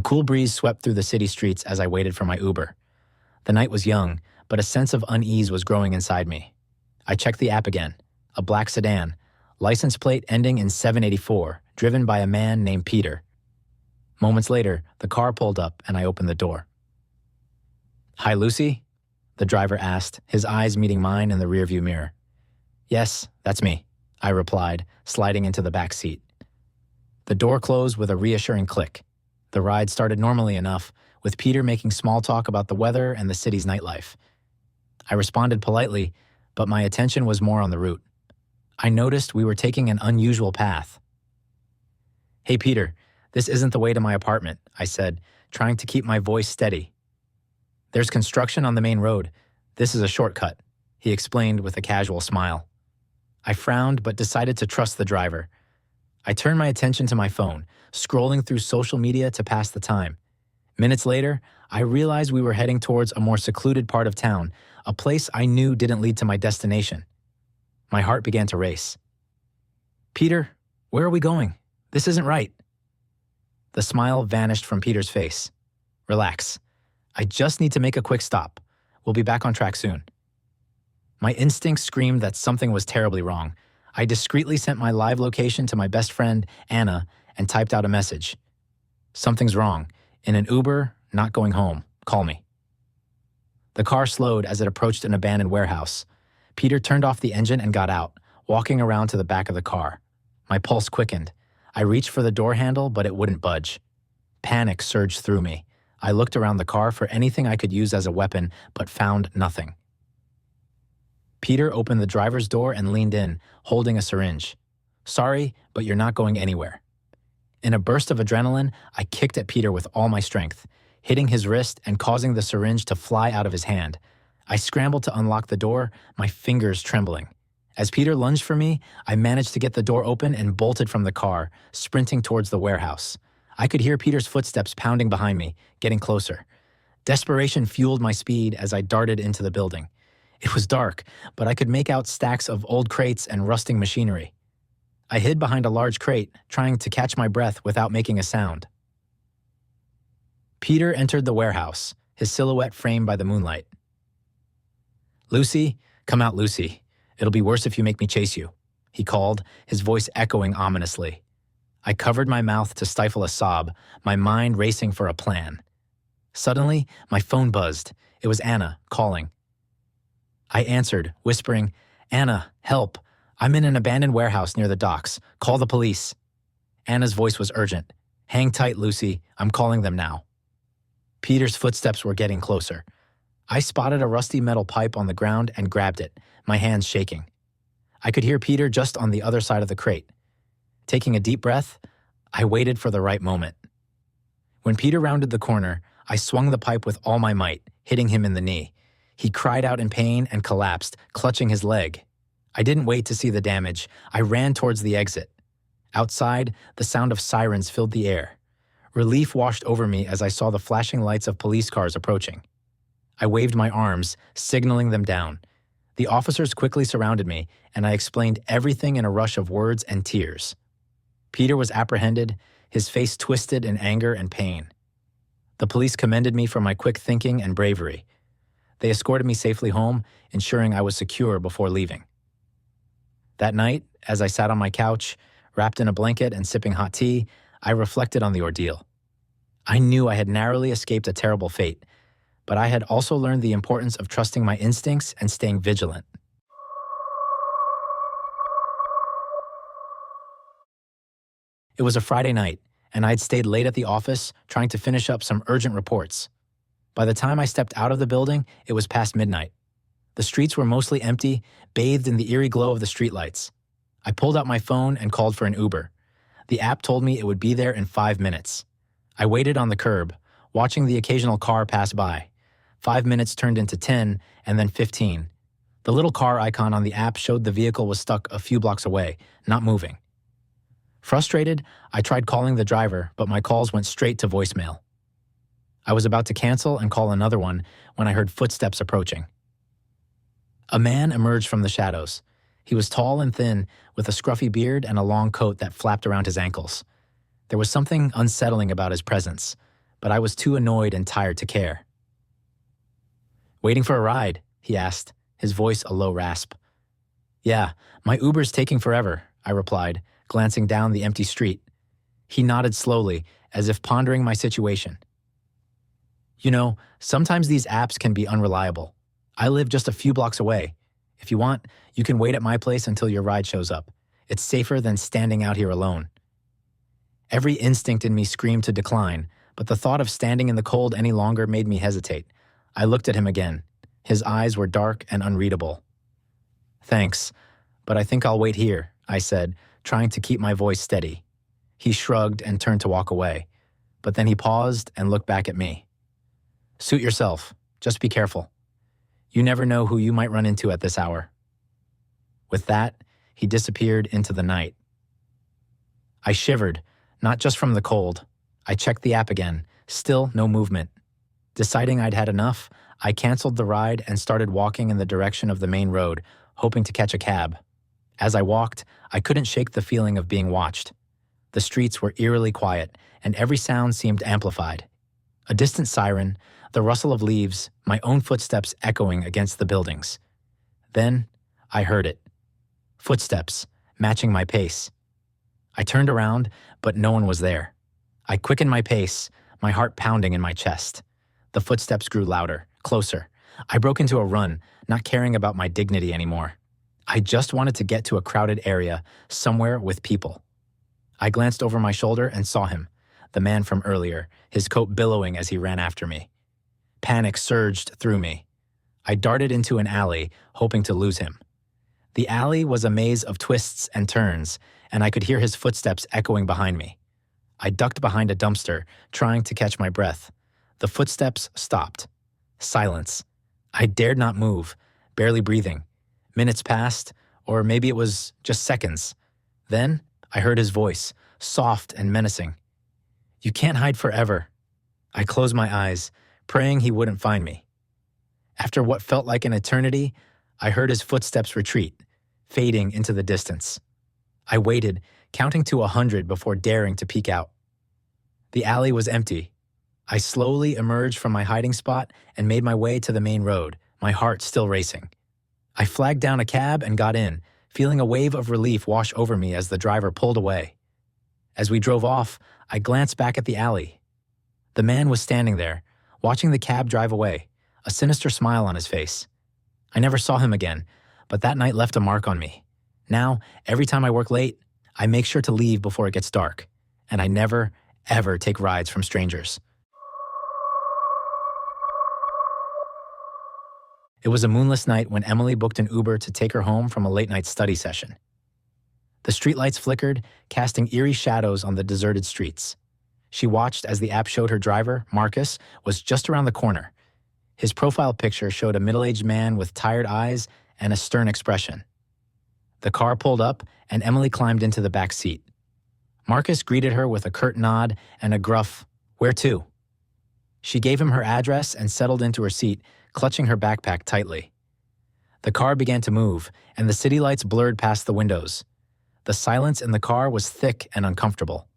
A cool breeze swept through the city streets as I waited for my Uber. The night was young, but a sense of unease was growing inside me. I checked the app again. A black sedan, license plate ending in 784, driven by a man named Peter. Moments later, the car pulled up and I opened the door. "Hi, Lucy?" the driver asked, his eyes meeting mine in the rearview mirror. "Yes, that's me," I replied, sliding into the back seat. The door closed with a reassuring click. The ride started normally enough, with Peter making small talk about the weather and the city's nightlife. I responded politely, but my attention was more on the route. I noticed we were taking an unusual path. "Hey, Peter, this isn't the way to my apartment," I said, trying to keep my voice steady. "There's construction on the main road. This is a shortcut," he explained with a casual smile. I frowned but decided to trust the driver. I turned my attention to my phone, scrolling through social media to pass the time. Minutes later, I realized we were heading towards a more secluded part of town, a place I knew didn't lead to my destination. My heart began to race. "Peter, where are we going? This isn't right." The smile vanished from Peter's face. "Relax. I just need to make a quick stop. We'll be back on track soon." My instincts screamed that something was terribly wrong. I discreetly sent my live location to my best friend, Anna, and typed out a message. "Something's wrong. In an Uber, not going home. Call me." The car slowed as it approached an abandoned warehouse. Peter turned off the engine and got out, walking around to the back of the car. My pulse quickened. I reached for the door handle, but it wouldn't budge. Panic surged through me. I looked around the car for anything I could use as a weapon, but found nothing. Peter opened the driver's door and leaned in, holding a syringe. "Sorry, but you're not going anywhere." In a burst of adrenaline, I kicked at Peter with all my strength, hitting his wrist and causing the syringe to fly out of his hand. I scrambled to unlock the door, my fingers trembling. As Peter lunged for me, I managed to get the door open and bolted from the car, sprinting towards the warehouse. I could hear Peter's footsteps pounding behind me, getting closer. Desperation fueled my speed as I darted into the building. It was dark, but I could make out stacks of old crates and rusting machinery. I hid behind a large crate, trying to catch my breath without making a sound. Peter entered the warehouse, his silhouette framed by the moonlight. "Lucy, come out, Lucy. It'll be worse if you make me chase you," he called, his voice echoing ominously. I covered my mouth to stifle a sob, my mind racing for a plan. Suddenly, my phone buzzed. It was Anna, calling. I answered, whispering, "Anna, help. I'm in an abandoned warehouse near the docks. Call the police." Anna's voice was urgent. "Hang tight, Lucy. I'm calling them now." Peter's footsteps were getting closer. I spotted a rusty metal pipe on the ground and grabbed it, my hands shaking. I could hear Peter just on the other side of the crate. Taking a deep breath, I waited for the right moment. When Peter rounded the corner, I swung the pipe with all my might, hitting him in the knee. He cried out in pain and collapsed, clutching his leg. I didn't wait to see the damage. I ran towards the exit. Outside, the sound of sirens filled the air. Relief washed over me as I saw the flashing lights of police cars approaching. I waved my arms, signaling them down. The officers quickly surrounded me, and I explained everything in a rush of words and tears. Peter was apprehended, his face twisted in anger and pain. The police commended me for my quick thinking and bravery. They escorted me safely home, ensuring I was secure before leaving. That night, as I sat on my couch, wrapped in a blanket and sipping hot tea, I reflected on the ordeal. I knew I had narrowly escaped a terrible fate, but I had also learned the importance of trusting my instincts and staying vigilant. It was a Friday night, and I'd stayed late at the office trying to finish up some urgent reports. By the time I stepped out of the building, it was past midnight. The streets were mostly empty, bathed in the eerie glow of the streetlights. I pulled out my phone and called for an Uber. The app told me it would be there in 5 minutes. I waited on the curb, watching the occasional car pass by. 5 minutes turned into 10, and then 15. The little car icon on the app showed the vehicle was stuck a few blocks away, not moving. Frustrated, I tried calling the driver, but my calls went straight to voicemail. I was about to cancel and call another one when I heard footsteps approaching. A man emerged from the shadows. He was tall and thin, with a scruffy beard and a long coat that flapped around his ankles. There was something unsettling about his presence, but I was too annoyed and tired to care. "Waiting for a ride?" he asked, his voice a low rasp. "Yeah, my Uber's taking forever," I replied, glancing down the empty street. He nodded slowly, as if pondering my situation. "You know, sometimes these apps can be unreliable. I live just a few blocks away. If you want, you can wait at my place until your ride shows up. It's safer than standing out here alone." Every instinct in me screamed to decline, but the thought of standing in the cold any longer made me hesitate. I looked at him again. His eyes were dark and unreadable. "Thanks, but I think I'll wait here," I said, trying to keep my voice steady. He shrugged and turned to walk away, but then he paused and looked back at me. "Suit yourself. Just be careful. You never know who you might run into at this hour." With that, he disappeared into the night. I shivered, not just from the cold. I checked the app again, still no movement. Deciding I'd had enough, I canceled the ride and started walking in the direction of the main road, hoping to catch a cab. As I walked, I couldn't shake the feeling of being watched. The streets were eerily quiet, and every sound seemed amplified. A distant siren, the rustle of leaves, my own footsteps echoing against the buildings. Then, I heard it. Footsteps, matching my pace. I turned around, but no one was there. I quickened my pace, my heart pounding in my chest. The footsteps grew louder, closer. I broke into a run, not caring about my dignity anymore. I just wanted to get to a crowded area, somewhere with people. I glanced over my shoulder and saw him, the man from earlier, his coat billowing as he ran after me. Panic surged through me. I darted into an alley, hoping to lose him. The alley was a maze of twists and turns, and I could hear his footsteps echoing behind me. I ducked behind a dumpster, trying to catch my breath. The footsteps stopped. Silence. I dared not move, barely breathing. Minutes passed, or maybe it was just seconds. Then, I heard his voice, soft and menacing. "You can't hide forever." I closed my eyes, praying he wouldn't find me. After what felt like an eternity, I heard his footsteps retreat, fading into the distance. I waited, counting to 100 before daring to peek out. The alley was empty. I slowly emerged from my hiding spot and made my way to the main road, my heart still racing. I flagged down a cab and got in, feeling a wave of relief wash over me as the driver pulled away. As we drove off, I glanced back at the alley. The man was standing there, watching the cab drive away, a sinister smile on his face. I never saw him again, but that night left a mark on me. Now, every time I work late, I make sure to leave before it gets dark, and I never, ever take rides from strangers. It was a moonless night when Emily booked an Uber to take her home from a late-night study session. The streetlights flickered, casting eerie shadows on the deserted streets. She watched as the app showed her driver, Marcus, was just around the corner. His profile picture showed a middle-aged man with tired eyes and a stern expression. The car pulled up, and Emily climbed into the back seat. Marcus greeted her with a curt nod and a gruff, "Where to?" She gave him her address and settled into her seat, clutching her backpack tightly. The car began to move, and the city lights blurred past the windows. The silence in the car was thick and uncomfortable.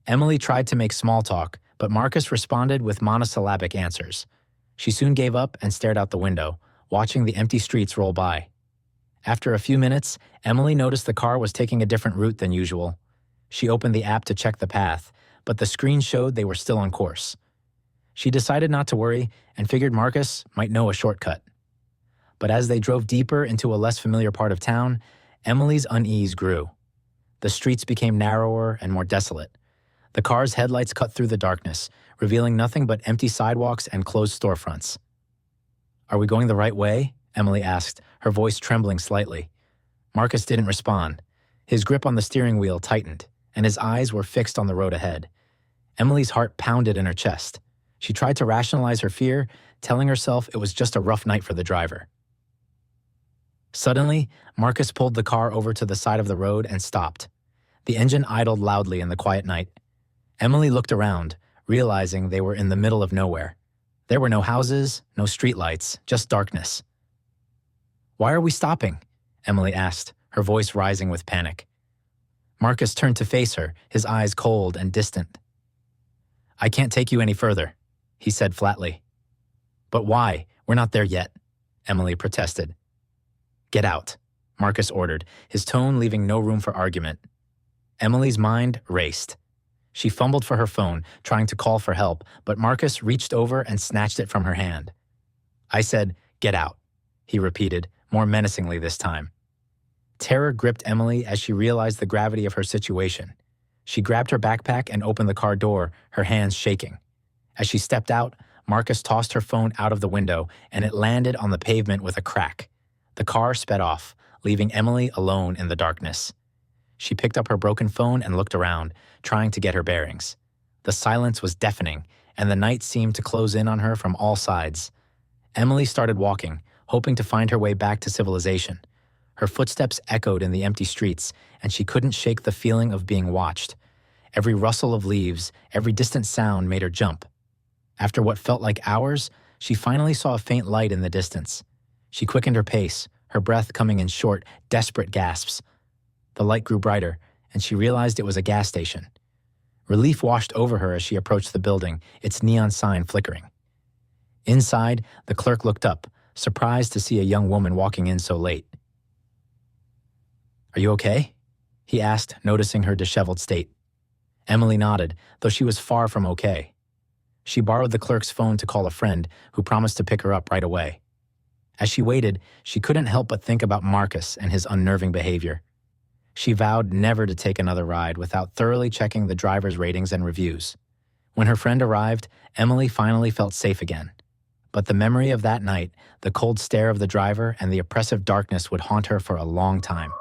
Emily tried to make small talk, but Marcus responded with monosyllabic answers. She soon gave up and stared out the window, watching the empty streets roll by. After a few minutes, Emily noticed the car was taking a different route than usual. She opened the app to check the path, but the screen showed they were still on course. She decided not to worry and figured Marcus might know a shortcut. But as they drove deeper into a less familiar part of town, Emily's unease grew. The streets became narrower and more desolate. The car's headlights cut through the darkness, revealing nothing but empty sidewalks and closed storefronts. "Are we going the right way?" Emily asked, her voice trembling slightly. Marcus didn't respond. His grip on the steering wheel tightened, and his eyes were fixed on the road ahead. Emily's heart pounded in her chest. She tried to rationalize her fear, telling herself it was just a rough night for the driver. Suddenly, Marcus pulled the car over to the side of the road and stopped. The engine idled loudly in the quiet night. Emily looked around, realizing they were in the middle of nowhere. There were no houses, no streetlights, just darkness. "Why are we stopping?" Emily asked, her voice rising with panic. Marcus turned to face her, his eyes cold and distant. "I can't take you any further," he said flatly. "But why? We're not there yet," Emily protested. "Get out," Marcus ordered, his tone leaving no room for argument. Emily's mind raced. She fumbled for her phone, trying to call for help, but Marcus reached over and snatched it from her hand. "I said, get out," he repeated, more menacingly this time. Terror gripped Emily as she realized the gravity of her situation. She grabbed her backpack and opened the car door, her hands shaking. As she stepped out, Marcus tossed her phone out of the window, and it landed on the pavement with a crack. The car sped off, leaving Emily alone in the darkness. She picked up her broken phone and looked around, trying to get her bearings. The silence was deafening, and the night seemed to close in on her from all sides. Emily started walking, hoping to find her way back to civilization. Her footsteps echoed in the empty streets, and she couldn't shake the feeling of being watched. Every rustle of leaves, every distant sound made her jump. After what felt like hours, she finally saw a faint light in the distance. She quickened her pace, her breath coming in short, desperate gasps. The light grew brighter, and she realized it was a gas station. Relief washed over her as she approached the building, its neon sign flickering. Inside, the clerk looked up, surprised to see a young woman walking in so late. "Are you okay?" he asked, noticing her disheveled state. Emily nodded, though she was far from okay. She borrowed the clerk's phone to call a friend, who promised to pick her up right away. As she waited, she couldn't help but think about Marcus and his unnerving behavior. She vowed never to take another ride without thoroughly checking the driver's ratings and reviews. When her friend arrived, Emily finally felt safe again. But the memory of that night, the cold stare of the driver, and the oppressive darkness would haunt her for a long time.